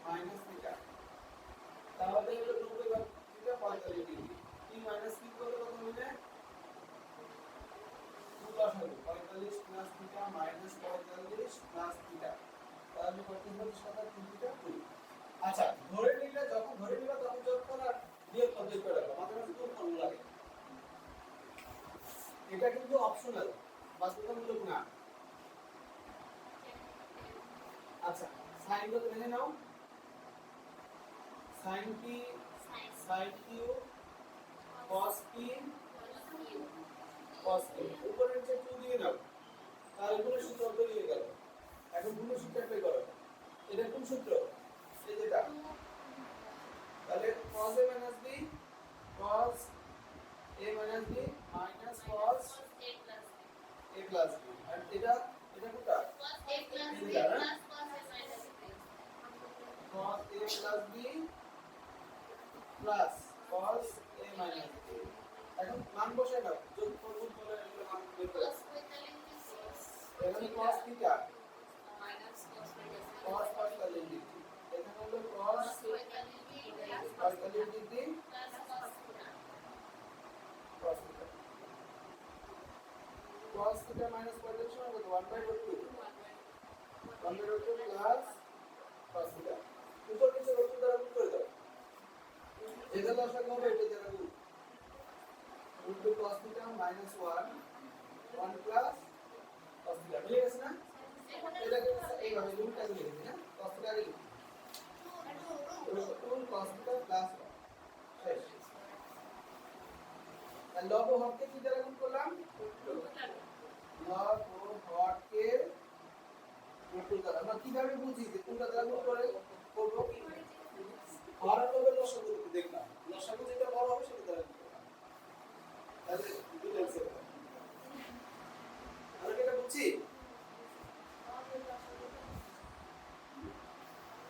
Minus theta, তাহলে হলো 90 ভাগ থিটা 45 ডিগ্রি। কি মাইনাস কি করলে কত হবে? 45 plus theta minus 45 plus theta, তাহলে কত হবে? 3 থিটা 2। আচ্ছা, ধরে নিলে যখন ধরে নিবা তখন যোগ করা বিয়োগ করতে পারবে, আমাদের কাছে কোন ফর্মুলা লাগে? এটা কিন্তু অপশনাল, বাধ্যতামূলক না। আচ্ছা, সাইন কত দেখে নাও, সাইন কি সাইন কিউ cos কি cos কি, উপরের যে 2 দিয়ে নাও, তার উপরে সূত্র বেরিয়ে গেল। এখন গুণ সূত্র অ্যাপ্লাই করো, এটা কোন সূত্র? এই যেটা, তাহলে cos a minus b cos a minus b minus cos a plus b, আর এটা কোনটা? cos a plus b plus cos a minus b, cos a plus b plus cos a minus b। এখন মান বসাই দাও, যোগ করব বলে এগুলো মান বের করো। এখানে cos theta minus cos 45 degree, এখানে হলো cos 45 degree plus cos theta, cos theta minus 45 সমান কত? 1/2 1/2 প্লাস cos থিটা, উপর নিচে রুট দ্বারা গুণ করে দাও, এটা দশক হবে, এটা দ্বারা গুণ, root cos theta minus 1 plus cos theta, মিলে গেছে না? এটাকে এইভাবে রুটটা লিখে দিই না, cos theta কে লিখি 2 cos theta plus 1, শেষ। আর লব ও হরকে কি দ্বারা গুণ করলাম? লব ও হরকে রুট দ্বারা। আমরা কিভাবে বুঝি যে কোনটা দ্বারা গুণ করে করব? হর আর লবের লসাগু দেখলাম, লসাগু যেটা বড় হবে সেটা দ্বারা গুণ করলাম। তাহলে